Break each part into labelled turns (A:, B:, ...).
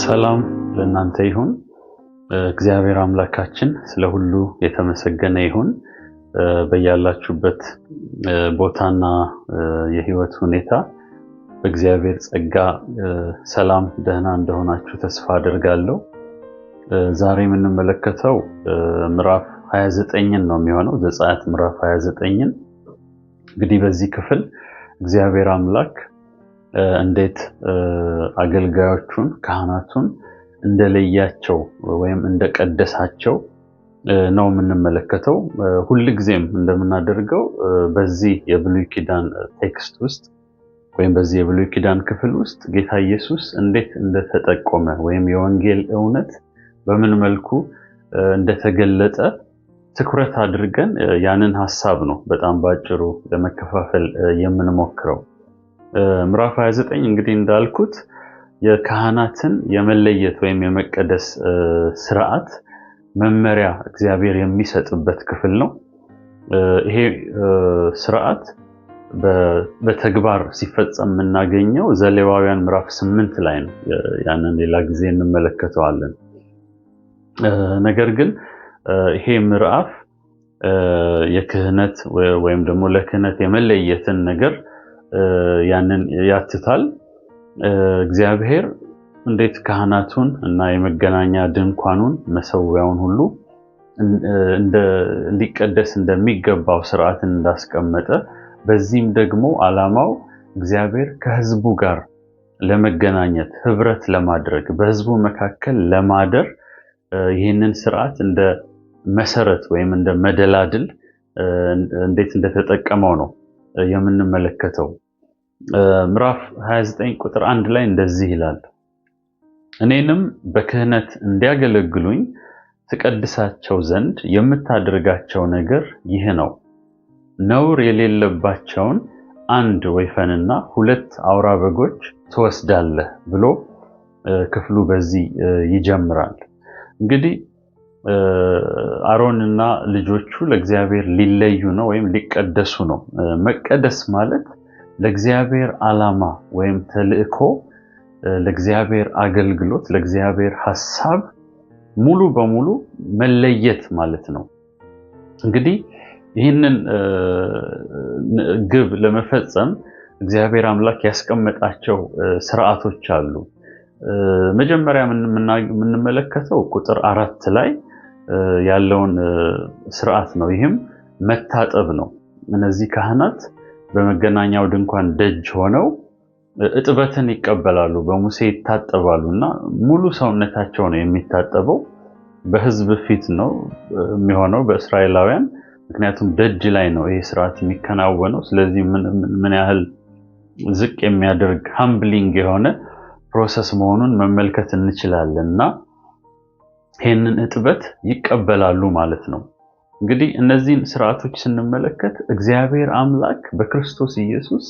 A: ሰላም ለእናንተ ይሁን። እግዚአብሔር አምላካችን ስለ ሁሉ የተመሰገነ ይሁን። በያላችሁበት ቦታና የህይወት ሁኔታ በእግዚአብሔር ጸጋ ሰላም ደህና እንደሆናችሁ ተስፋ አደርጋለሁ። ዛሬ የምንመለከተው ምዕራፍ 29ን ነው የሚሆነው፣ ዘጸአት ምዕራፍ 29ን። እንግዲህ በዚህ ክፍል እግዚአብሔር አምላክ እንዴት አገልጋዮቹን ካህናቱን እንደለያቸው ወይም እንደቀደሳቸው ነው የምንመለከተው። ሁልጊዜም እንደምናደርገው በዚህ የብሉይ ኪዳን ቴክስት ውስጥ ወይም በዚህ የብሉይ ኪዳን ክፍል ውስጥ ጌታ ኢየሱስ እንዴት እንደተጠቆመ ወይም የወንጌል እውነት በምን መልኩ እንደተገለጠ ትኩረት አድርገን ያንን ሐሳብ ነው በጣም ባጭሩ ለመከፋፈል የምንሞክረው። ምዕራፍ 29 እንግዲህ እንዳልኩት የካህናትን የመለየት ወይም የመቀደስ ስርዓት መመሪያ እግዚአብሔር የሚሰጥበት ክፍል ነው። ይሄ ስርዓት በተግባር ሲፈጸም የምናገኘው ዘሌዋውያን ምዕራፍ 8 ላይ ነው። ያንን ሌላ ጊዜ እንመለከተዋለን። ነገር ግን ይሄ ምዕራፍ የክህነት ወይም ደግሞ ለክህነት የመለየትን ነገር ያንን ያትታል። እግዚአብሔር እንዴት ካህናቱን እና የመገናኛ ድንኳኑን መሰዊያውን ሁሉ እንዲቀደስ እንደሚገባው ስርዓትን እንዳስቀመጠ፣ በዚህም ደግሞ ዓላማው እግዚአብሔር ከህዝቡ ጋር ለመገናኘት ህብረት ለማድረግ በህዝቡ መካከል ለማደር ይህንን ስርዓት እንደ መሰረት ወይም እንደ መደላድል እንዴት እንደተጠቀመው ነው የምንመለከተው። ምዕራፍ 29 ቁጥር 1 ላይ እንደዚህ ይላል፣ እኔንም በክህነት እንዲያገለግሉኝ ትቀድሳቸው ዘንድ የምታደርጋቸው ነገር ይህ ነው፣ ነውር የሌለባቸውን 1 ወይፈንና 2 አውራ በጎች ትወስዳለህ ብሎ ክፍሉ በዚህ ይጀምራል። እንግዲህ አሮንና ልጆቹ ለእግዚአብሔር ሊለዩ ነው ወይም ሊቀደሱ ነው። መቀደስ ማለት ለእግዚአብሔር ዓላማ ወይም ተልእኮ፣ ለእግዚአብሔር አገልግሎት፣ ለእግዚአብሔር ሐሳብ ሙሉ በሙሉ መለየት ማለት ነው። እንግዲህ ይህንን ግብ ለመፈጸም እግዚአብሔር አምላክ ያስቀመጣቸው ስርዓቶች አሉ። መጀመሪያ የምንመለከተው ቁጥር 4 ላይ ያለውን ስርዓት ነው። ይህም መታጠብ ነው። እነዚህ ካህናት በመገናኛው ድንኳን ደጅ ሆነው እጥበትን ይቀበላሉ፣ በሙሴ ይታጠባሉ እና ሙሉ ሰውነታቸው ነው የሚታጠበው። በህዝብ ፊት ነው የሚሆነው በእስራኤላውያን፣ ምክንያቱም ደጅ ላይ ነው ይህ ስርዓት የሚከናወነው። ስለዚህ ምን ያህል ዝቅ የሚያደርግ ሃምብሊንግ የሆነ ፕሮሰስ መሆኑን መመልከት እንችላለን እና ይህንን እጥበት ይቀበላሉ ማለት ነው። እንግዲህ እነዚህን ስርዓቶች ስንመለከት እግዚአብሔር አምላክ በክርስቶስ ኢየሱስ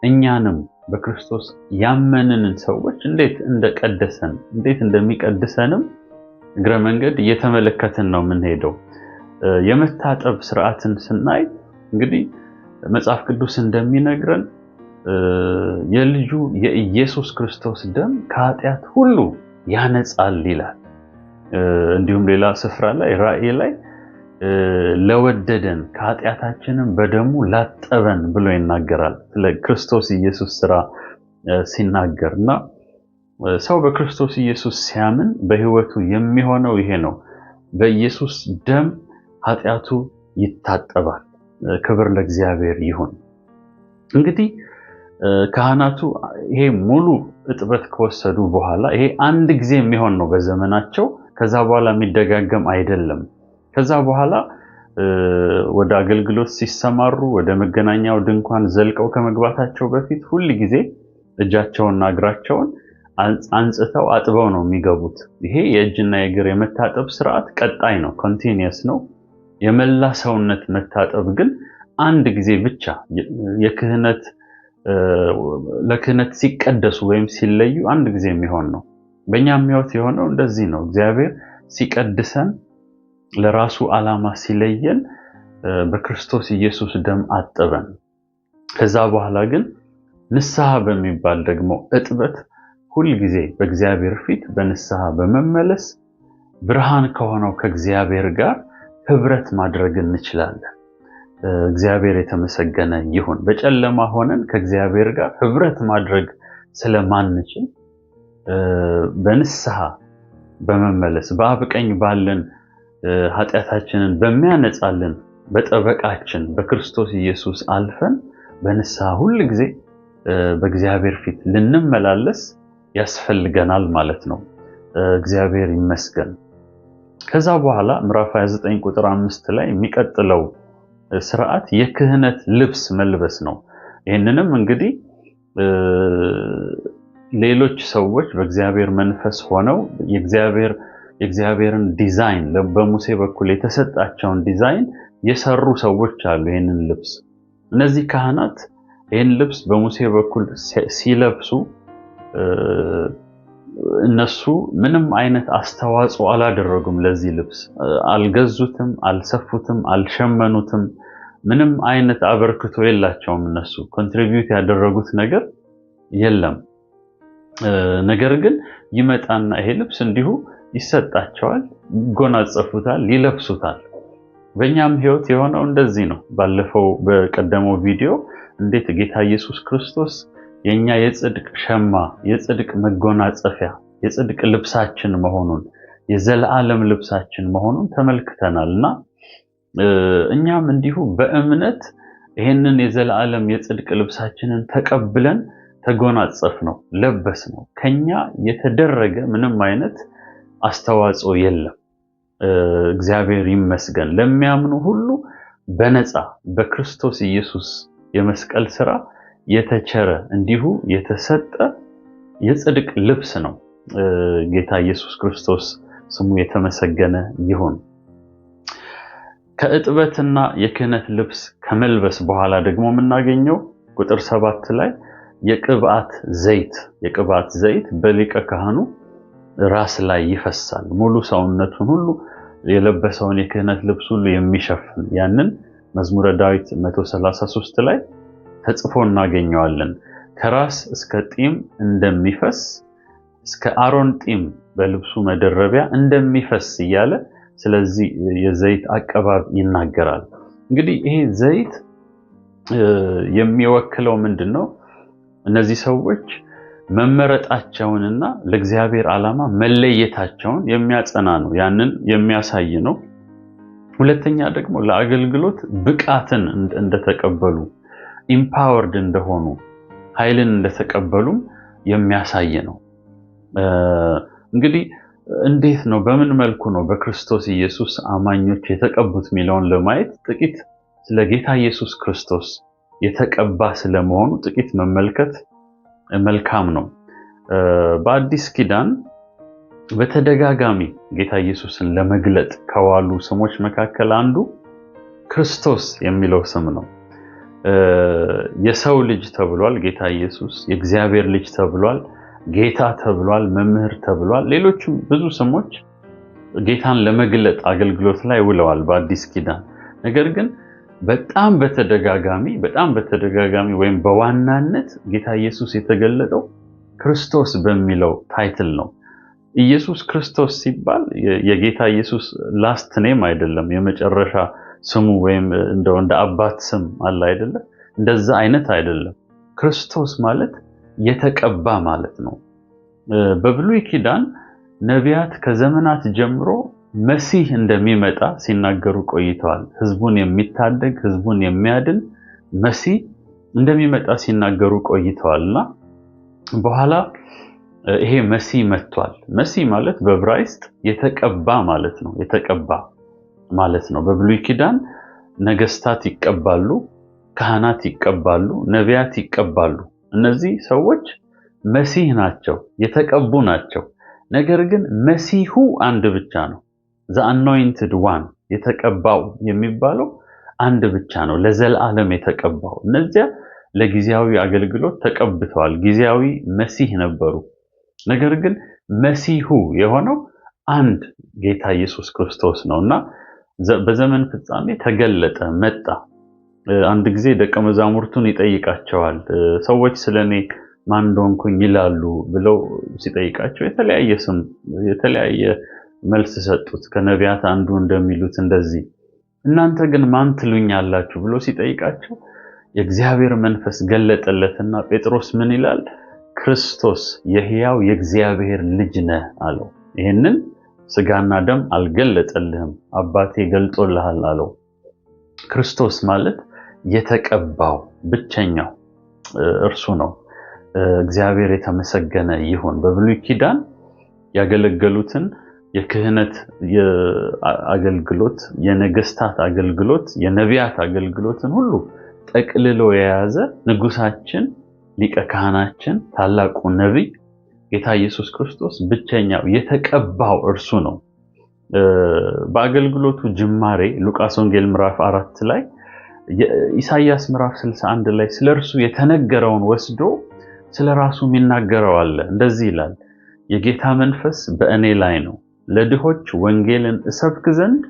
A: እኛንም በክርስቶስ ያመንንን ሰዎች እንዴት እንደቀደሰን እንዴት እንደሚቀድሰንም እግረ መንገድ እየተመለከትን ነው የምንሄደው። የመታጠብ ስርዓትን ስናይ እንግዲህ መጽሐፍ ቅዱስ እንደሚነግረን የልጁ የኢየሱስ ክርስቶስ ደም ከኃጢአት ሁሉ ያነጻል ይላል። እንዲሁም ሌላ ስፍራ ላይ ራእይ ላይ ለወደደን ከኃጢአታችንም በደሙ ላጠበን ብሎ ይናገራል ስለ ክርስቶስ ኢየሱስ ስራ ሲናገር እና ሰው በክርስቶስ ኢየሱስ ሲያምን በህይወቱ የሚሆነው ይሄ ነው። በኢየሱስ ደም ኃጢአቱ ይታጠባል። ክብር ለእግዚአብሔር ይሁን። እንግዲህ ካህናቱ ይሄ ሙሉ እጥበት ከወሰዱ በኋላ ይሄ አንድ ጊዜ የሚሆን ነው በዘመናቸው። ከዛ በኋላ የሚደጋገም አይደለም። ከዛ በኋላ ወደ አገልግሎት ሲሰማሩ ወደ መገናኛው ድንኳን ዘልቀው ከመግባታቸው በፊት ሁል ጊዜ እጃቸውንና እግራቸውን አንጽተው አጥበው ነው የሚገቡት። ይሄ የእጅና የእግር የመታጠብ ስርዓት ቀጣይ ነው፣ ኮንቲኒየስ ነው። የመላ ሰውነት መታጠብ ግን አንድ ጊዜ ብቻ ለክህነት ሲቀደሱ ወይም ሲለዩ አንድ ጊዜ የሚሆን ነው። በእኛም ሕይወት የሆነው እንደዚህ ነው። እግዚአብሔር ሲቀድሰን ለራሱ ዓላማ ሲለየን በክርስቶስ ኢየሱስ ደም አጠበን። ከዛ በኋላ ግን ንስሐ በሚባል ደግሞ እጥበት ሁል ጊዜ በእግዚአብሔር ፊት በንስሐ በመመለስ ብርሃን ከሆነው ከእግዚአብሔር ጋር ህብረት ማድረግ እንችላለን። እግዚአብሔር የተመሰገነ ይሁን። በጨለማ ሆነን ከእግዚአብሔር ጋር ህብረት ማድረግ ስለማንችል በንስሐ በመመለስ በአብ ቀኝ ባለን ኃጢአታችንን በሚያነጻልን በጠበቃችን በክርስቶስ ኢየሱስ አልፈን በንስሐ ሁል ጊዜ በእግዚአብሔር ፊት ልንመላለስ ያስፈልገናል ማለት ነው። እግዚአብሔር ይመስገን። ከዛ በኋላ ምዕራፍ 29 ቁጥር 5 ላይ የሚቀጥለው ስርዓት የክህነት ልብስ መልበስ ነው። ይህንንም እንግዲህ ሌሎች ሰዎች በእግዚአብሔር መንፈስ ሆነው የእግዚአብሔርን ዲዛይን በሙሴ በኩል የተሰጣቸውን ዲዛይን የሰሩ ሰዎች አሉ። ይህንን ልብስ እነዚህ ካህናት ይህን ልብስ በሙሴ በኩል ሲለብሱ እነሱ ምንም አይነት አስተዋጽኦ አላደረጉም። ለዚህ ልብስ አልገዙትም፣ አልሰፉትም፣ አልሸመኑትም። ምንም አይነት አበርክቶ የላቸውም። እነሱ ኮንትሪቢዩት ያደረጉት ነገር የለም። ነገር ግን ይመጣና ይሄ ልብስ እንዲሁ ይሰጣቸዋል፣ ይጎናጸፉታል፣ ይለብሱታል። በእኛም ህይወት የሆነው እንደዚህ ነው። ባለፈው በቀደመው ቪዲዮ እንዴት ጌታ ኢየሱስ ክርስቶስ የኛ የጽድቅ ሸማ፣ የጽድቅ መጎናጸፊያ፣ የጽድቅ ልብሳችን መሆኑን የዘላለም ልብሳችን መሆኑን ተመልክተናልና እኛም እንዲሁ በእምነት ይሄንን የዘላለም የጽድቅ ልብሳችንን ተቀብለን ተጎናጸፍ ነው፣ ለበስ ነው። ከኛ የተደረገ ምንም አይነት አስተዋጽኦ የለም። እግዚአብሔር ይመስገን። ለሚያምኑ ሁሉ በነፃ በክርስቶስ ኢየሱስ የመስቀል ሥራ የተቸረ እንዲሁ የተሰጠ የጽድቅ ልብስ ነው። ጌታ ኢየሱስ ክርስቶስ ስሙ የተመሰገነ ይሁን። ከእጥበትና የክህነት ልብስ ከመልበስ በኋላ ደግሞ የምናገኘው ቁጥር 7 ላይ የቅብዓት ዘይት በሊቀ ካህኑ ራስ ላይ ይፈሳል። ሙሉ ሰውነቱን ሁሉ የለበሰውን የክህነት ልብስ ሁሉ የሚሸፍን ያንን መዝሙረ ዳዊት 133 ላይ ተጽፎ እናገኘዋለን። ከራስ እስከ ጢም እንደሚፈስ እስከ አሮን ጢም በልብሱ መደረቢያ እንደሚፈስ እያለ ስለዚህ የዘይት አቀባብ ይናገራል። እንግዲህ ይሄ ዘይት የሚወክለው ምንድነው? እነዚህ ሰዎች መመረጣቸውንና ለእግዚአብሔር ዓላማ መለየታቸውን የሚያጸና ነው። ያንን የሚያሳይ ነው። ሁለተኛ ደግሞ ለአገልግሎት ብቃትን እንደተቀበሉ ኢምፓወርድ እንደሆኑ ኃይልን እንደተቀበሉም የሚያሳይ ነው። እንግዲህ እንዴት ነው በምን መልኩ ነው በክርስቶስ ኢየሱስ አማኞች የተቀቡት የሚለውን ለማየት ጥቂት ስለ ጌታ ኢየሱስ ክርስቶስ የተቀባ ስለመሆኑ ጥቂት መመልከት መልካም ነው። በአዲስ ኪዳን በተደጋጋሚ ጌታ ኢየሱስን ለመግለጥ ከዋሉ ስሞች መካከል አንዱ ክርስቶስ የሚለው ስም ነው። የሰው ልጅ ተብሏል ጌታ ኢየሱስ፣ የእግዚአብሔር ልጅ ተብሏል፣ ጌታ ተብሏል፣ መምህር ተብሏል። ሌሎችም ብዙ ስሞች ጌታን ለመግለጥ አገልግሎት ላይ ውለዋል በአዲስ ኪዳን። ነገር ግን በጣም በተደጋጋሚ ወይም በዋናነት ጌታ ኢየሱስ የተገለጠው ክርስቶስ በሚለው ታይትል ነው። ኢየሱስ ክርስቶስ ሲባል የጌታ ኢየሱስ ላስት ኔም አይደለም፣ የመጨረሻ ስሙ ወይም እንደ አባት ስም አለ አይደለ? እንደዛ አይነት አይደለም። ክርስቶስ ማለት የተቀባ ማለት ነው። በብሉይ ኪዳን ነቢያት ከዘመናት ጀምሮ መሲህ እንደሚመጣ ሲናገሩ ቆይተዋል። ህዝቡን የሚታደግ ህዝቡን የሚያድን መሲህ እንደሚመጣ ሲናገሩ ቆይተዋልና በኋላ ይሄ መሲህ መጥቷል። መሲህ ማለት በዕብራይስጥ የተቀባ ማለት ነው። የተቀባ ማለት ነው። በብሉይ ኪዳን ነገስታት ይቀባሉ፣ ካህናት ይቀባሉ፣ ነቢያት ይቀባሉ። እነዚህ ሰዎች መሲህ ናቸው፣ የተቀቡ ናቸው። ነገር ግን መሲሁ አንድ ብቻ ነው። the anointed one የተቀባው የሚባለው አንድ ብቻ ነው፣ ለዘላለም የተቀባው። እነዚያ ለጊዜያዊ አገልግሎት ተቀብተዋል፣ ጊዜያዊ መሲህ ነበሩ። ነገር ግን መሲሁ የሆነው አንድ ጌታ ኢየሱስ ክርስቶስ ነውና በዘመን ፍጻሜ ተገለጠ፣ መጣ። አንድ ጊዜ ደቀ መዛሙርቱን ይጠይቃቸዋል። ሰዎች ስለኔ ማን እንደሆንኩኝ ይላሉ ብለው ሲጠይቃቸው የተለያየ መልስ ሰጡት። ከነቢያት አንዱ እንደሚሉት እንደዚህ እናንተ ግን ማን ትሉኛላችሁ ብሎ ሲጠይቃቸው የእግዚአብሔር መንፈስ ገለጠለትና ጴጥሮስ ምን ይላል? ክርስቶስ የሕያው የእግዚአብሔር ልጅ ነህ አለው። ይህንን ስጋና ደም አልገለጠልህም አባቴ ገልጦልሃል አለው። ክርስቶስ ማለት የተቀባው ብቸኛው እርሱ ነው። እግዚአብሔር የተመሰገነ ይሁን። በብሉይ ኪዳን ያገለገሉትን የክህነት አገልግሎት፣ የነገስታት አገልግሎት፣ የነቢያት አገልግሎትን ሁሉ ጠቅልሎ የያዘ ንጉሳችን፣ ሊቀ ካህናችን፣ ታላቁ ነቢይ ጌታ ኢየሱስ ክርስቶስ ብቸኛው የተቀባው እርሱ ነው። በአገልግሎቱ ጅማሬ ሉቃስ ወንጌል ምዕራፍ 4 ላይ ኢሳይያስ ምዕራፍ 61 ላይ ስለ እርሱ የተነገረውን ወስዶ ስለ ራሱ የሚናገረው አለ። እንደዚህ ይላል፣ የጌታ መንፈስ በእኔ ላይ ነው፣ ለድሆች ወንጌልን እሰብክ ዘንድ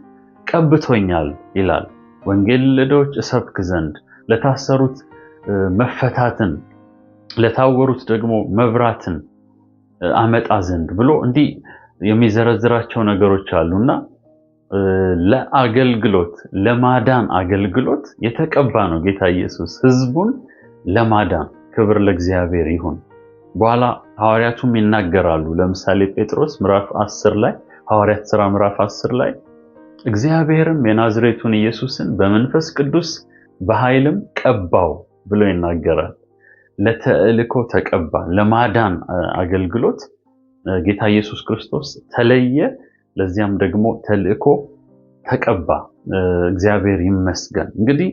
A: ቀብቶኛል ይላል። ወንጌልን ለድሆች እሰብክ ዘንድ፣ ለታሰሩት መፈታትን፣ ለታወሩት ደግሞ መብራትን አመጣ ዘንድ ብሎ እንዲህ የሚዘረዝራቸው ነገሮች አሉና ለአገልግሎት ለማዳን አገልግሎት የተቀባ ነው ጌታ ኢየሱስ ሕዝቡን ለማዳን። ክብር ለእግዚአብሔር ይሁን። በኋላ ሐዋርያቱም ይናገራሉ። ለምሳሌ ጴጥሮስ ምዕራፍ 10 ላይ ሐዋርያት ሥራ ምዕራፍ 10 ላይ እግዚአብሔርም የናዝሬቱን ኢየሱስን በመንፈስ ቅዱስ በኃይልም ቀባው ብሎ ይናገራል። ለተልእኮ ተቀባ፣ ለማዳን አገልግሎት ጌታ ኢየሱስ ክርስቶስ ተለየ። ለዚያም ደግሞ ተልእኮ ተቀባ። እግዚአብሔር ይመስገን። እንግዲህ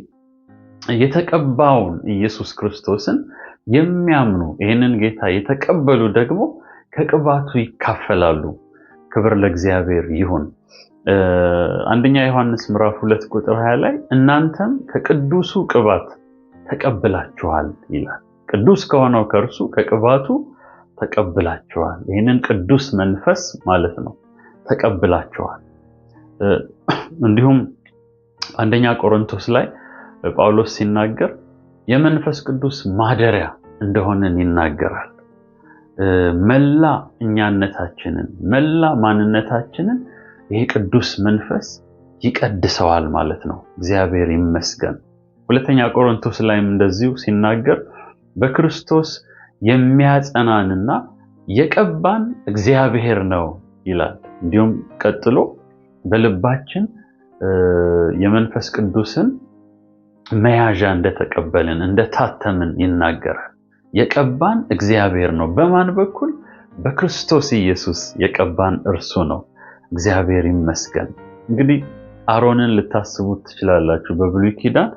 A: የተቀባውን ኢየሱስ ክርስቶስን የሚያምኑ ይህንን ጌታ የተቀበሉ ደግሞ ከቅባቱ ይካፈላሉ። ክብር ለእግዚአብሔር ይሁን። አንደኛ ዮሐንስ ምዕራፍ 2 ቁጥር 20 ላይ እናንተም ከቅዱሱ ቅባት ተቀብላችኋል ይላል። ቅዱስ ከሆነው ከእርሱ ከቅባቱ ተቀብላችኋል። ይህንን ቅዱስ መንፈስ ማለት ነው ተቀብላችኋል። እንዲሁም አንደኛ ቆሮንቶስ ላይ ጳውሎስ ሲናገር የመንፈስ ቅዱስ ማደሪያ እንደሆነን ይናገራል። መላ እኛነታችንን መላ ማንነታችንን ይሄ ቅዱስ መንፈስ ይቀድሰዋል ማለት ነው። እግዚአብሔር ይመስገን። ሁለተኛ ቆሮንቶስ ላይም እንደዚሁ ሲናገር በክርስቶስ የሚያጸናንና የቀባን እግዚአብሔር ነው ይላል። እንዲሁም ቀጥሎ በልባችን የመንፈስ ቅዱስን መያዣ እንደተቀበልን እንደታተምን ይናገራል። የቀባን እግዚአብሔር ነው። በማን በኩል? በክርስቶስ ኢየሱስ የቀባን እርሱ ነው። እግዚአብሔር ይመስገን። እንግዲህ አሮንን ልታስቡት ትችላላችሁ። በብሉይ ኪዳን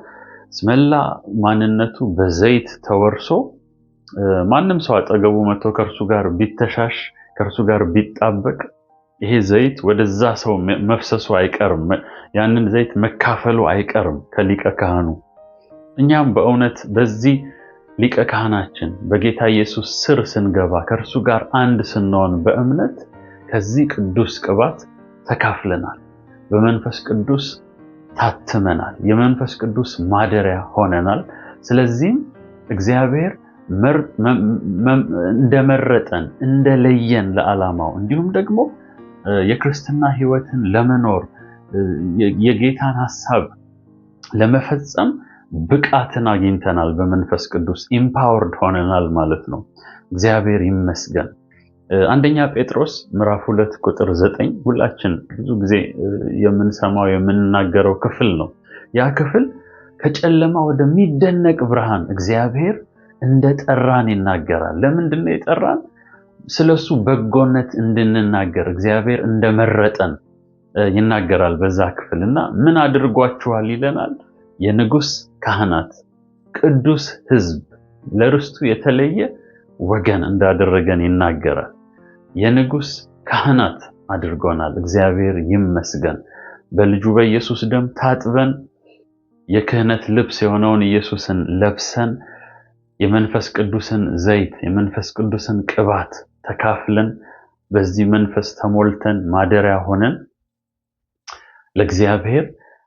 A: መላ ማንነቱ በዘይት ተወርሶ ማንም ሰው አጠገቡ መጥቶ ከእርሱ ጋር ቢተሻሽ ከእርሱ ጋር ቢጣበቅ ይሄ ዘይት ወደዛ ሰው መፍሰሱ አይቀርም። ያንን ዘይት መካፈሉ አይቀርም ከሊቀ ካህኑ። እኛም በእውነት በዚህ ሊቀ ካህናችን በጌታ ኢየሱስ ስር ስንገባ ከእርሱ ጋር አንድ ስንሆን በእምነት ከዚህ ቅዱስ ቅባት ተካፍለናል። በመንፈስ ቅዱስ ታትመናል። የመንፈስ ቅዱስ ማደሪያ ሆነናል። ስለዚህም እግዚአብሔር እንደመረጠን እንደለየን ለዓላማው እንዲሁም ደግሞ የክርስትና ሕይወትን ለመኖር የጌታን ሐሳብ ለመፈጸም ብቃትን አግኝተናል። በመንፈስ ቅዱስ ኢምፓወርድ ሆነናል ማለት ነው። እግዚአብሔር ይመስገን። አንደኛ ጴጥሮስ ምዕራፍ 2 ቁጥር 9 ሁላችን ብዙ ጊዜ የምንሰማው የምንናገረው ክፍል ነው። ያ ክፍል ከጨለማ ወደሚደነቅ ብርሃን እግዚአብሔር እንደጠራን ይናገራል። ለምንድን ነው የጠራን? ስለሱ በጎነት እንድንናገር እግዚአብሔር እንደመረጠን ይናገራል በዛ ክፍልና ምን አድርጓችኋል ይለናል። የንጉስ ካህናት፣ ቅዱስ ሕዝብ፣ ለርስቱ የተለየ ወገን እንዳደረገን ይናገራል። የንጉስ ካህናት አድርጎናል። እግዚአብሔር ይመስገን። በልጁ በኢየሱስ ደም ታጥበን የክህነት ልብስ የሆነውን ኢየሱስን ለብሰን የመንፈስ ቅዱስን ዘይት የመንፈስ ቅዱስን ቅባት ተካፍለን በዚህ መንፈስ ተሞልተን ማደሪያ ሆነን ለእግዚአብሔር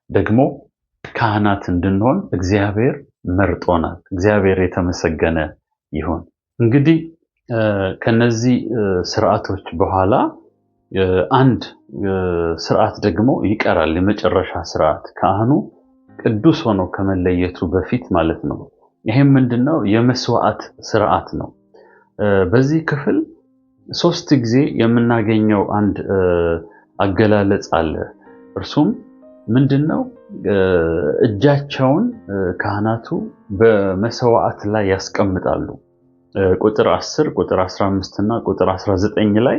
A: ደግሞ ካህናት እንድንሆን እግዚአብሔር መርጦናል። እግዚአብሔር የተመሰገነ ይሁን። እንግዲህ ከነዚህ ስርዓቶች በኋላ አንድ ስርዓት ደግሞ ይቀራል። የመጨረሻ ስርዓት ካህኑ ቅዱስ ሆኖ ከመለየቱ በፊት ማለት ነው። ይሄም ምንድነው? የመስዋዕት ስርዓት ነው። በዚህ ክፍል 3 ጊዜ የምናገኘው አንድ አገላለጽ አለ። እርሱም ምንድነው? እጃቸውን ካህናቱ በመስዋዕት ላይ ያስቀምጣሉ። ቁጥር 10 ቁጥር 15 እና ቁጥር 19 ላይ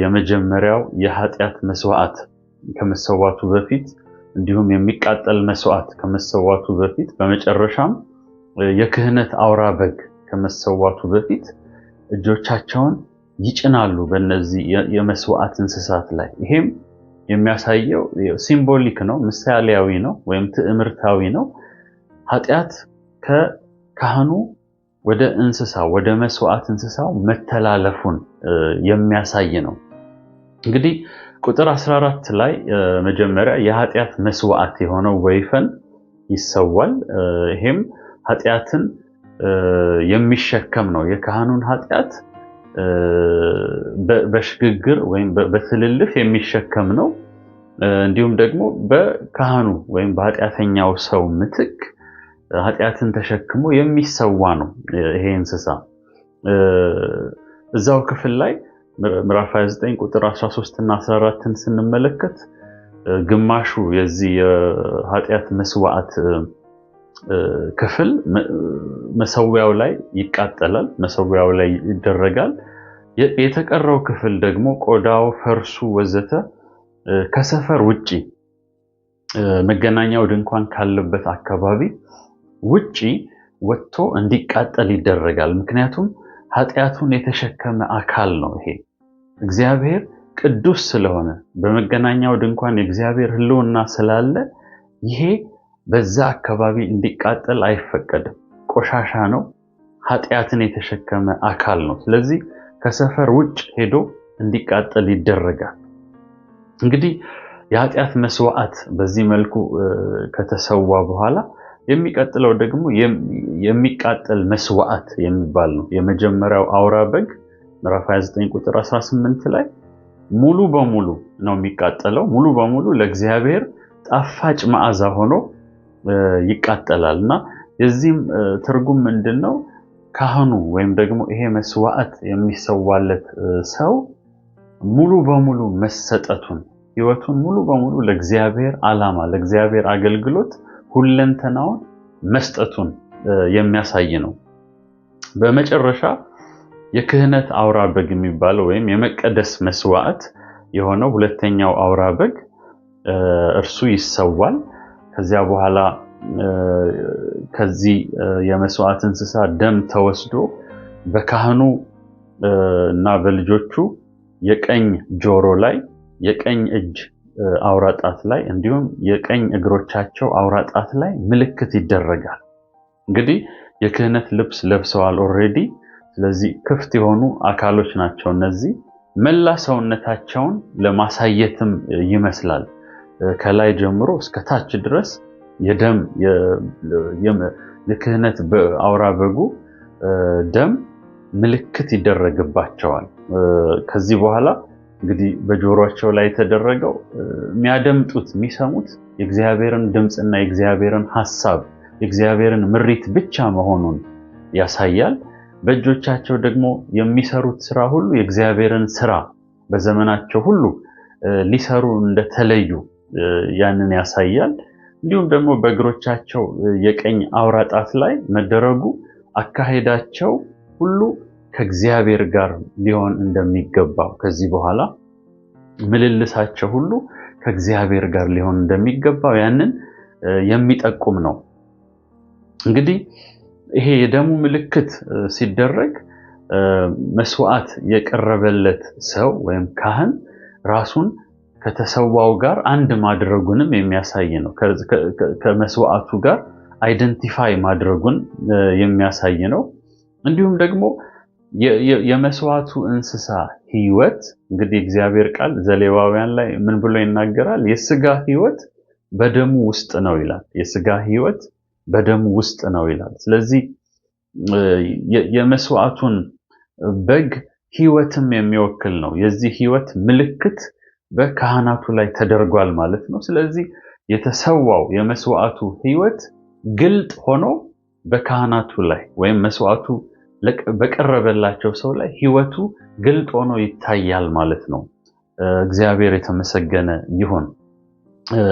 A: የመጀመሪያው የኃጢአት መስዋዕት ከመሰዋቱ በፊት እንዲሁም የሚቃጠል መስዋዕት ከመሰዋቱ በፊት በመጨረሻም የክህነት አውራ በግ ከመሰዋቱ በፊት እጆቻቸውን ይጭናሉ በእነዚህ የመስዋዕት እንስሳት ላይ። ይሄም የሚያሳየው ሲምቦሊክ ነው፣ ምሳሌያዊ ነው ወይም ትዕምርታዊ ነው። ኃጢአት ከካህኑ ወደ እንስሳው ወደ መስዋዕት እንስሳው መተላለፉን የሚያሳይ ነው። እንግዲህ ቁጥር 14 ላይ መጀመሪያ የኃጢአት መስዋዕት የሆነው ወይፈን ይሰዋል። ይሄም ኃጢአትን የሚሸከም ነው። የካህኑን ኃጢአት በሽግግር ወይም በትልልፍ የሚሸከም ነው። እንዲሁም ደግሞ በካህኑ ወይም በኃጢአተኛው ሰው ምትክ ኃጢአትን ተሸክሞ የሚሰዋ ነው ይሄ እንስሳ። እዛው ክፍል ላይ ምዕራፍ 29 ቁጥር 13 እና 14ን ስንመለከት ግማሹ የዚህ የኃጢአት መስዋዕት ክፍል መሰዊያው ላይ ይቃጠላል፣ መሰዊያው ላይ ይደረጋል። የተቀረው ክፍል ደግሞ ቆዳው፣ ፈርሱ ወዘተ ከሰፈር ውጪ መገናኛው ድንኳን ካለበት አካባቢ ውጪ ወጥቶ እንዲቃጠል ይደረጋል። ምክንያቱም ኃጢአቱን የተሸከመ አካል ነው። ይሄ እግዚአብሔር ቅዱስ ስለሆነ በመገናኛው ድንኳን የእግዚአብሔር ሕልውና ስላለ ይሄ በዛ አካባቢ እንዲቃጠል አይፈቀድም። ቆሻሻ ነው፣ ኃጢአትን የተሸከመ አካል ነው። ስለዚህ ከሰፈር ውጭ ሄዶ እንዲቃጠል ይደረጋል። እንግዲህ የኃጢአት መስዋዕት በዚህ መልኩ ከተሰዋ በኋላ የሚቀጥለው ደግሞ የሚቃጠል መስዋዕት የሚባል ነው። የመጀመሪያው አውራ በግ ምዕራፍ 29 ቁጥር 18 ላይ ሙሉ በሙሉ ነው የሚቃጠለው። ሙሉ በሙሉ ለእግዚአብሔር ጣፋጭ መዓዛ ሆኖ ይቃጠላል እና የዚህም ትርጉም ምንድነው? ካህኑ ወይም ደግሞ ይሄ መስዋዕት የሚሰዋለት ሰው ሙሉ በሙሉ መሰጠቱን፣ ህይወቱን ሙሉ በሙሉ ለእግዚአብሔር ዓላማ፣ ለእግዚአብሔር አገልግሎት ሁለንተናውን መስጠቱን የሚያሳይ ነው። በመጨረሻ የክህነት አውራ በግ የሚባለው ወይም የመቀደስ መስዋዕት የሆነው ሁለተኛው አውራ በግ እርሱ ይሰዋል። ከዚያ በኋላ ከዚህ የመስዋዕት እንስሳ ደም ተወስዶ በካህኑ እና በልጆቹ የቀኝ ጆሮ ላይ፣ የቀኝ እጅ አውራ ጣት ላይ እንዲሁም የቀኝ እግሮቻቸው አውራ ጣት ላይ ምልክት ይደረጋል። እንግዲህ የክህነት ልብስ ለብሰዋል ኦልሬዲ። ስለዚህ ክፍት የሆኑ አካሎች ናቸው እነዚህ። መላ ሰውነታቸውን ለማሳየትም ይመስላል። ከላይ ጀምሮ እስከ ታች ድረስ የደም የክህነት አውራ በጉ ደም ምልክት ይደረግባቸዋል። ከዚህ በኋላ እንግዲህ በጆሮአቸው ላይ የተደረገው የሚያደምጡት የሚሰሙት የእግዚአብሔርን ድምፅና የእግዚአብሔርን ሐሳብ የእግዚአብሔርን ምሪት ብቻ መሆኑን ያሳያል። በእጆቻቸው ደግሞ የሚሰሩት ስራ ሁሉ የእግዚአብሔርን ስራ በዘመናቸው ሁሉ ሊሰሩ እንደተለዩ ያንን ያሳያል። እንዲሁም ደግሞ በእግሮቻቸው የቀኝ አውራ ጣት ላይ መደረጉ አካሄዳቸው ሁሉ ከእግዚአብሔር ጋር ሊሆን እንደሚገባው፣ ከዚህ በኋላ ምልልሳቸው ሁሉ ከእግዚአብሔር ጋር ሊሆን እንደሚገባው ያንን የሚጠቁም ነው። እንግዲህ ይሄ የደሙ ምልክት ሲደረግ መስዋዕት የቀረበለት ሰው ወይም ካህን ራሱን ከተሰዋው ጋር አንድ ማድረጉንም የሚያሳይ ነው። ከመስዋዕቱ ጋር አይደንቲፋይ ማድረጉን የሚያሳይ ነው። እንዲሁም ደግሞ የመስዋዕቱ እንስሳ ህይወት እንግዲህ እግዚአብሔር ቃል ዘሌዋውያን ላይ ምን ብሎ ይናገራል? የስጋ ህይወት በደሙ ውስጥ ነው ይላል። የስጋ ህይወት በደሙ ውስጥ ነው ይላል። ስለዚህ የመስዋዕቱን በግ ሕይወትም የሚወክል ነው። የዚህ ሕይወት ምልክት በካህናቱ ላይ ተደርጓል ማለት ነው። ስለዚህ የተሰዋው የመስዋዕቱ ሕይወት ግልጥ ሆኖ በካህናቱ ላይ ወይም መስዋዕቱ በቀረበላቸው ሰው ላይ ሕይወቱ ግልጥ ሆኖ ይታያል ማለት ነው። እግዚአብሔር የተመሰገነ ይሁን።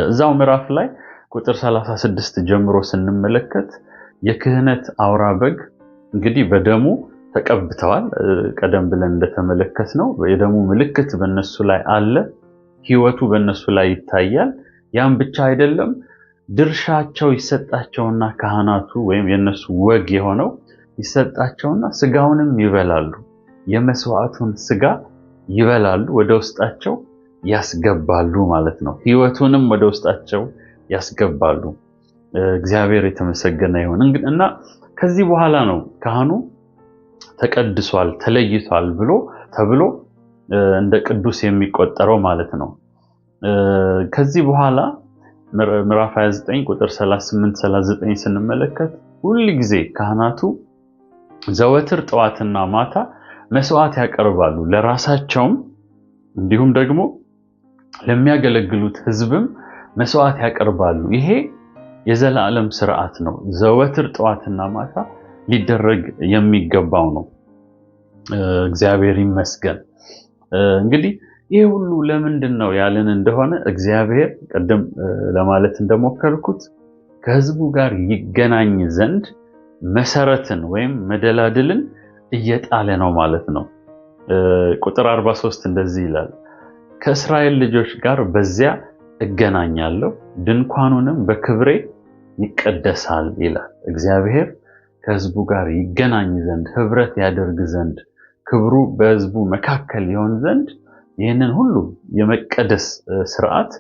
A: እዛው ምዕራፍ ላይ ቁጥር 36 ጀምሮ ስንመለከት የክህነት አውራ በግ እንግዲህ በደሙ ተቀብተዋል። ቀደም ብለን እንደተመለከትነው የደሙ ምልክት በእነሱ ላይ አለ፣ ሕይወቱ በእነሱ ላይ ይታያል። ያም ብቻ አይደለም፣ ድርሻቸው ይሰጣቸውና ካህናቱ ወይም የነሱ ወግ የሆነው ይሰጣቸውና ስጋውንም ይበላሉ። የመስዋዕቱን ስጋ ይበላሉ፣ ወደ ውስጣቸው ያስገባሉ ማለት ነው። ሕይወቱንም ወደ ውስጣቸው ያስገባሉ። እግዚአብሔር የተመሰገነ ይሁን እና ከዚህ በኋላ ነው ካህኑ ተቀድሷል፣ ተለይቷል ተብሎ እንደ ቅዱስ የሚቆጠረው ማለት ነው። ከዚህ በኋላ ምዕራፍ 29 ቁጥር 38 39 ስንመለከት ሁል ጊዜ ካህናቱ ዘወትር ጠዋትና ማታ መስዋዕት ያቀርባሉ፣ ለራሳቸውም እንዲሁም ደግሞ ለሚያገለግሉት ሕዝብም መስዋዕት ያቀርባሉ። ይሄ የዘላለም ስርዓት ነው። ዘወትር ጠዋትና ማታ ሊደረግ የሚገባው ነው። እግዚአብሔር ይመስገን። እንግዲህ ይህ ሁሉ ለምንድን ነው ያለን እንደሆነ እግዚአብሔር ቅድም ለማለት እንደሞከርኩት ከሕዝቡ ጋር ይገናኝ ዘንድ መሰረትን ወይም መደላድልን እየጣለ ነው ማለት ነው። ቁጥር 43 እንደዚህ ይላል፣ ከእስራኤል ልጆች ጋር በዚያ እገናኛለሁ፣ ድንኳኑንም በክብሬ ይቀደሳል ይላል። እግዚአብሔር ከሕዝቡ ጋር ይገናኝ ዘንድ ህብረት ያደርግ ዘንድ ክብሩ በሕዝቡ መካከል ይሆን ዘንድ ይህንን ሁሉ የመቀደስ ስርዓት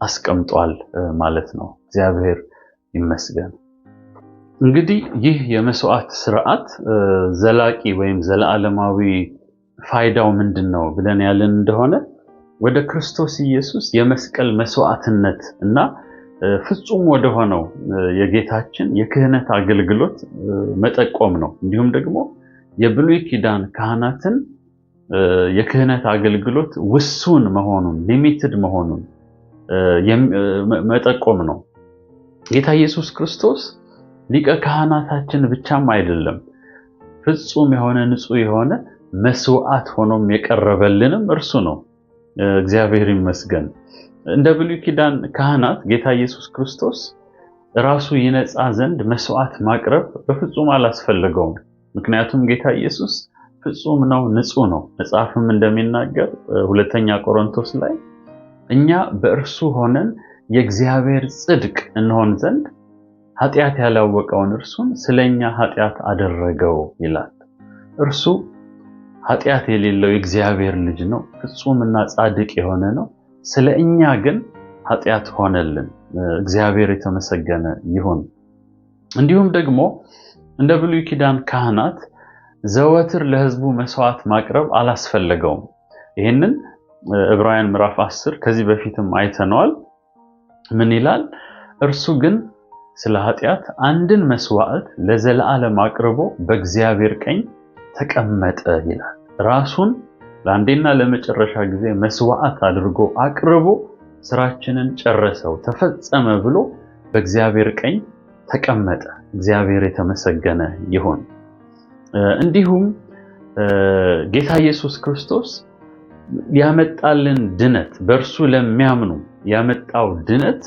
A: አስቀምጧል ማለት ነው። እግዚአብሔር ይመስገን። እንግዲህ ይህ የመስዋዕት ስርዓት ዘላቂ ወይም ዘለዓለማዊ ፋይዳው ምንድን ነው ብለን ያለን እንደሆነ ወደ ክርስቶስ ኢየሱስ የመስቀል መስዋዕትነት እና ፍጹም ወደ ሆነው የጌታችን የክህነት አገልግሎት መጠቆም ነው። እንዲሁም ደግሞ የብሉይ ኪዳን ካህናትን የክህነት አገልግሎት ውሱን መሆኑን ሊሚትድ መሆኑን መጠቆም ነው። ጌታ ኢየሱስ ክርስቶስ ሊቀ ካህናታችን ብቻም አይደለም፣ ፍጹም የሆነ ንጹህ የሆነ መስዋዕት ሆኖም የቀረበልንም እርሱ ነው። እግዚአብሔር ይመስገን። እንደ ብሉይ ኪዳን ካህናት ጌታ ኢየሱስ ክርስቶስ ራሱ ይነጻ ዘንድ መስዋዕት ማቅረብ በፍጹም አላስፈለገውም። ምክንያቱም ጌታ ኢየሱስ ፍጹም ነው፣ ንጹህ ነው። መጽሐፍም እንደሚናገር ሁለተኛ ቆሮንቶስ ላይ እኛ በእርሱ ሆነን የእግዚአብሔር ጽድቅ እንሆን ዘንድ ኃጢአት ያላወቀውን እርሱን ስለኛ ኃጢአት አደረገው ይላል። እርሱ ኃጢአት የሌለው የእግዚአብሔር ልጅ ነው፣ ፍጹምና ጻድቅ የሆነ ነው። ስለ እኛ ግን ኃጢአት ሆነልን። እግዚአብሔር የተመሰገነ ይሁን። እንዲሁም ደግሞ እንደ ብሉይ ኪዳን ካህናት ዘወትር ለሕዝቡ መስዋዕት ማቅረብ አላስፈለገውም። ይህንን ዕብራውያን ምዕራፍ 10 ከዚህ በፊትም አይተነዋል። ምን ይላል? እርሱ ግን ስለ ኃጢአት አንድን መስዋዕት ለዘላለም አቅርቦ በእግዚአብሔር ቀኝ ተቀመጠ ይላል። ራሱን ለአንዴና ለመጨረሻ ጊዜ መስዋዕት አድርጎ አቅርቦ ስራችንን ጨረሰው፣ ተፈጸመ ብሎ በእግዚአብሔር ቀኝ ተቀመጠ። እግዚአብሔር የተመሰገነ ይሁን። እንዲሁም ጌታ ኢየሱስ ክርስቶስ ያመጣልን ድነት፣ በእርሱ ለሚያምኑ ያመጣው ድነት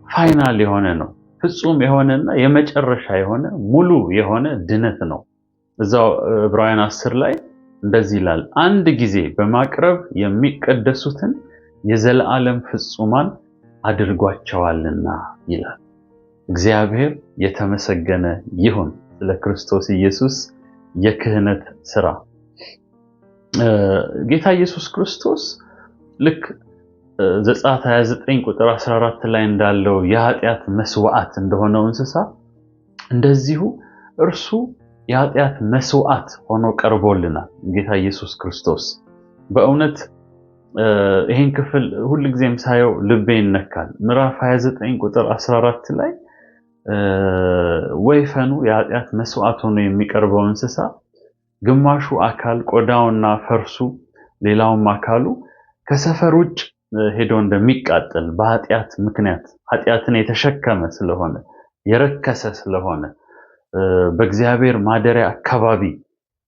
A: ፋይናል የሆነ ነው። ፍጹም የሆነና የመጨረሻ የሆነ ሙሉ የሆነ ድነት ነው። እዛው ዕብራውያን 10 ላይ እንደዚህ ይላል፣ አንድ ጊዜ በማቅረብ የሚቀደሱትን የዘላለም ፍጹማን አድርጓቸዋልና ይላል። እግዚአብሔር የተመሰገነ ይሁን ስለ ክርስቶስ ኢየሱስ የክህነት ስራ። ጌታ ኢየሱስ ክርስቶስ ልክ ዘጸአት 29 ቁጥር 14 ላይ እንዳለው የኃጢአት መስዋዕት እንደሆነው እንስሳ እንደዚሁ እርሱ የኃጢአት መስዋዕት ሆኖ ቀርቦልናል። ጌታ ኢየሱስ ክርስቶስ በእውነት ይህን ክፍል ሁልጊዜም ሳየው ልቤ ይነካል። ምዕራፍ 29 ቁጥር 14 ላይ ወይፈኑ የኃጢአት መስዋዕት ሆኖ የሚቀርበው እንስሳ ግማሹ አካል ቆዳውና ፈርሱ ሌላውም አካሉ ከሰፈር ውጭ ሄዶ እንደሚቃጠል በኃጢአት ምክንያት ኃጢአትን የተሸከመ ስለሆነ የረከሰ ስለሆነ በእግዚአብሔር ማደሪያ አካባቢ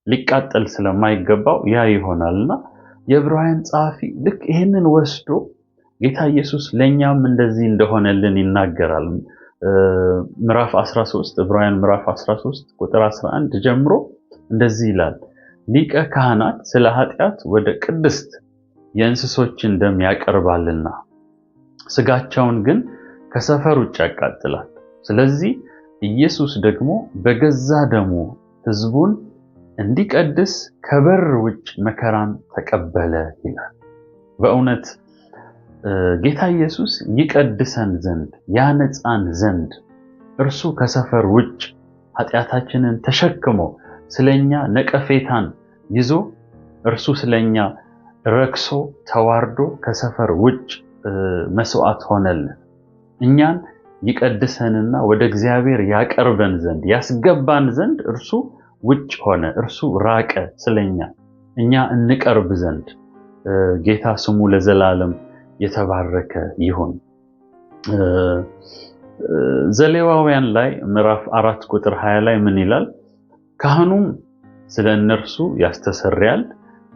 A: ሊቃጠል ስለማይገባው ያ ይሆናልና የዕብራውያን ጸሐፊ ልክ ይህንን ወስዶ ጌታ ኢየሱስ ለኛም እንደዚህ እንደሆነልን ይናገራል። ምዕራፍ 13 ዕብራውያን ምዕራፍ 13 ቁጥር 11 ጀምሮ እንደዚህ ይላል፣ ሊቀ ካህናት ስለ ኃጢአት ወደ ቅድስት የእንስሶችን ደም ያቀርባልና ስጋቸውን ግን ከሰፈር ውጭ ያቃጥላል። ስለዚህ ኢየሱስ ደግሞ በገዛ ደሙ ሕዝቡን እንዲቀድስ ከበር ውጭ መከራን ተቀበለ ይላል። በእውነት ጌታ ኢየሱስ ይቀድሰን ዘንድ ያነጻን ዘንድ እርሱ ከሰፈር ውጭ ኃጢአታችንን ተሸክሞ ስለኛ ነቀፌታን ይዞ እርሱ ስለኛ ረክሶ ተዋርዶ ከሰፈር ውጭ መስዋዕት ሆነልን። እኛን ይቀድሰንና ወደ እግዚአብሔር ያቀርበን ዘንድ ያስገባን ዘንድ እርሱ ውጭ ሆነ፣ እርሱ ራቀ ስለኛ እኛ እንቀርብ ዘንድ። ጌታ ስሙ ለዘላለም የተባረከ ይሁን። ዘሌዋውያን ላይ ምዕራፍ 4 ቁጥር 20 ላይ ምን ይላል? ካህኑም ስለ እነርሱ ያስተሰርያል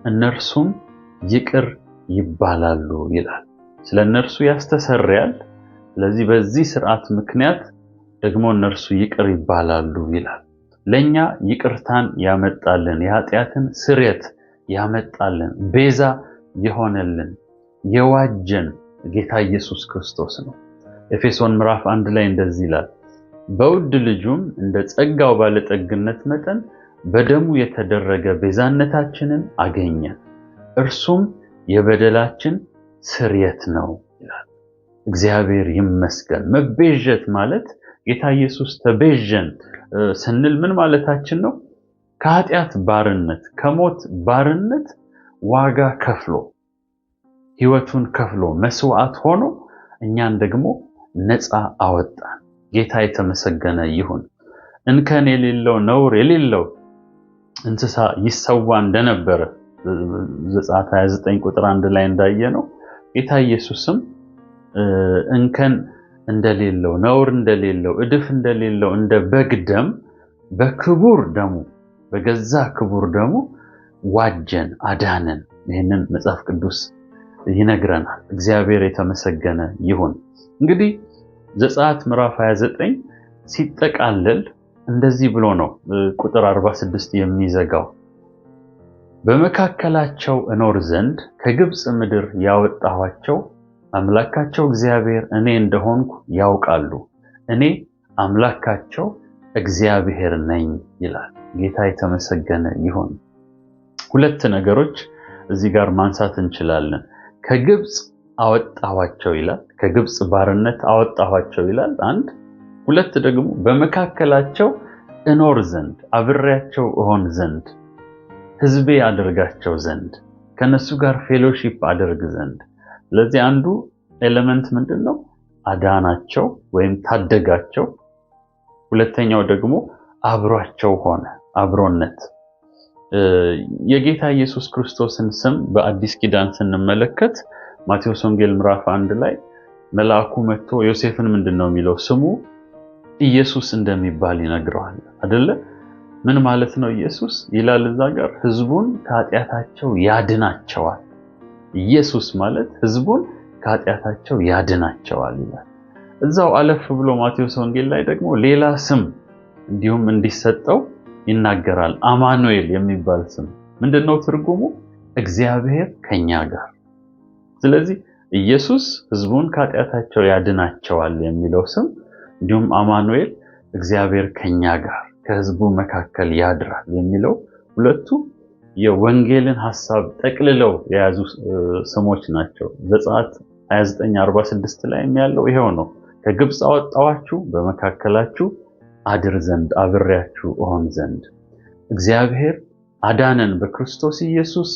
A: እነርሱም ይቅር ይባላሉ ይላል። ስለ እነርሱ ያስተሰርያል። ስለዚህ በዚህ ስርዓት ምክንያት ደግሞ እነርሱ ይቅር ይባላሉ ይላል። ለኛ ይቅርታን ያመጣልን የኃጢአትን ስርየት ያመጣልን ቤዛ የሆነልን የዋጀን ጌታ ኢየሱስ ክርስቶስ ነው። ኤፌሶን ምዕራፍ 1 ላይ እንደዚህ ይላል፣ በውድ ልጁም እንደ ጸጋው ባለጠግነት መጠን በደሙ የተደረገ ቤዛነታችንን አገኘን፣ እርሱም የበደላችን ስርየት ነው ይላል። እግዚአብሔር ይመስገን። መቤዠት ማለት ጌታ ኢየሱስ ተቤዠን ስንል ምን ማለታችን ነው? ከኃጢአት ባርነት ከሞት ባርነት ዋጋ ከፍሎ ሕይወቱን ከፍሎ መስዋዕት ሆኖ እኛን ደግሞ ነፃ አወጣን። ጌታ የተመሰገነ ይሁን። እንከን የሌለው ነውር የሌለው እንስሳ ይሰዋ እንደነበረ ዘጸአት 29 ቁጥር 1 ላይ እንዳየነው ጌታ ኢየሱስም እንከን እንደሌለው ነውር እንደሌለው እድፍ እንደሌለው እንደ በግ ደም በክቡር ደሙ በገዛ ክቡር ደሙ ዋጀን፣ አዳነን። ይህንን መጽሐፍ ቅዱስ ይነግረናል። እግዚአብሔር የተመሰገነ ይሁን። እንግዲህ ዘጸአት ምዕራፍ 29 ሲጠቃለል እንደዚህ ብሎ ነው ቁጥር 46 የሚዘጋው። በመካከላቸው እኖር ዘንድ ከግብፅ ምድር ያወጣኋቸው አምላካቸው እግዚአብሔር እኔ እንደሆንኩ ያውቃሉ፣ እኔ አምላካቸው እግዚአብሔር ነኝ ይላል። ጌታ የተመሰገነ ይሁን። ሁለት ነገሮች እዚህ ጋር ማንሳት እንችላለን። ከግብፅ አወጣኋቸው ይላል፣ ከግብፅ ባርነት አወጣኋቸው ይላል። አንድ ሁለት ደግሞ በመካከላቸው እኖር ዘንድ አብሬያቸው እሆን ዘንድ ሕዝቤ አድርጋቸው ዘንድ ከነሱ ጋር ፌሎሺፕ አድርግ ዘንድ። ስለዚህ አንዱ ኤሌመንት ምንድነው? አዳናቸው ወይም ታደጋቸው። ሁለተኛው ደግሞ አብሯቸው ሆነ፣ አብሮነት። የጌታ ኢየሱስ ክርስቶስን ስም በአዲስ ኪዳን ስንመለከት ማቴዎስ ወንጌል ምዕራፍ 1 ላይ መልአኩ መጥቶ ዮሴፍን ምንድነው የሚለው? ስሙ ኢየሱስ እንደሚባል ይነግረዋል አይደለ? ምን ማለት ነው ኢየሱስ ይላል እዛ ጋር? ህዝቡን ከኃጢአታቸው ያድናቸዋል። ኢየሱስ ማለት ህዝቡን ከኃጢአታቸው ያድናቸዋል ይላል። እዛው አለፍ ብሎ ማቴዎስ ወንጌል ላይ ደግሞ ሌላ ስም እንዲሁም እንዲሰጠው ይናገራል። አማኑኤል የሚባል ስም ምንድነው ትርጉሙ? እግዚአብሔር ከኛ ጋር። ስለዚህ ኢየሱስ ህዝቡን ከኃጢአታቸው ያድናቸዋል የሚለው ስም፣ እንዲሁም አማኑኤል እግዚአብሔር ከኛ ጋር ከህዝቡ መካከል ያድራል የሚለው ሁለቱ የወንጌልን ሐሳብ ጠቅልለው የያዙ ስሞች ናቸው። ዘጸአት 29:46 ላይ ያለው ይሄው ነው። ከግብፅ አወጣኋችሁ በመካከላችሁ አድር ዘንድ አብሬያችሁ እሆን ዘንድ። እግዚአብሔር አዳነን በክርስቶስ ኢየሱስ፣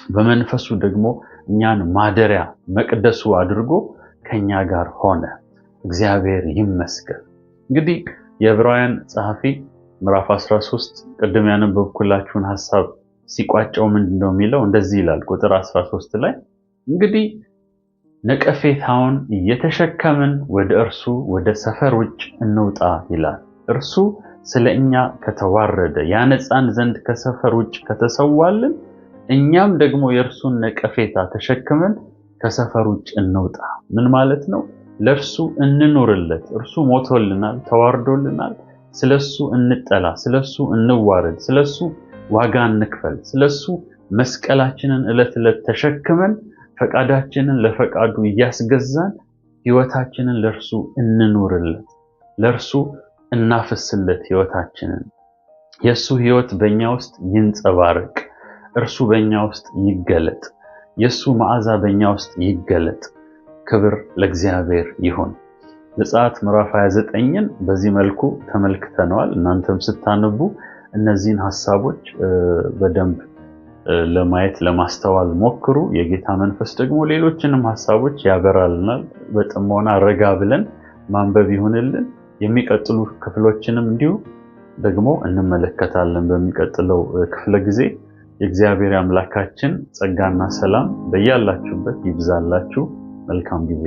A: በመንፈሱ ደግሞ እኛን ማደሪያ መቅደሱ አድርጎ ከኛ ጋር ሆነ። እግዚአብሔር ይመስገን። እንግዲህ የዕብራውያን ጸሐፊ ምዕራፍ 13 ቅድም ያነበብኩላችሁን ሐሳብ ሲቋጨው ምንድነው የሚለው? እንደዚህ ይላል ቁጥር 13 ላይ እንግዲህ ነቀፌታውን እየተሸከምን ወደ እርሱ ወደ ሰፈር ውጭ እንውጣ ይላል። እርሱ ስለኛ ከተዋረደ ያነጻን ዘንድ ከሰፈር ውጭ ከተሰዋልን እኛም ደግሞ የእርሱን ነቀፌታ ተሸክመን ከሰፈር ውጭ እንውጣ። ምን ማለት ነው? ለእርሱ እንኑርለት። እርሱ ሞቶልናል፣ ተዋርዶልናል። ስለሱ እንጠላ፣ ስለሱ እንዋረድ፣ ስለሱ ዋጋ እንክፈል፣ ስለሱ መስቀላችንን ዕለት ዕለት ተሸክመን ፈቃዳችንን ለፈቃዱ እያስገዛን ሕይወታችንን ለእርሱ እንኑርለት፣ ለእርሱ እናፍስለት ሕይወታችንን። የእሱ ሕይወት በእኛ ውስጥ ይንጸባረቅ፣ እርሱ በእኛ ውስጥ ይገለጥ፣ የእሱ መዓዛ በእኛ ውስጥ ይገለጥ። ክብር ለእግዚአብሔር ይሁን። ዘጸአት ምዕራፍ 29ን በዚህ መልኩ ተመልክተነዋል። እናንተም ስታነቡ እነዚህን ሐሳቦች በደንብ ለማየት ለማስተዋል ሞክሩ። የጌታ መንፈስ ደግሞ ሌሎችንም ሐሳቦች ያበራልናል። በጥሞና ረጋ ብለን ማንበብ ይሁንልን። የሚቀጥሉ ክፍሎችንም እንዲሁ ደግሞ እንመለከታለን በሚቀጥለው ክፍለ ጊዜ። የእግዚአብሔር አምላካችን ጸጋና ሰላም በያላችሁበት ይብዛላችሁ። መልካም ጊዜ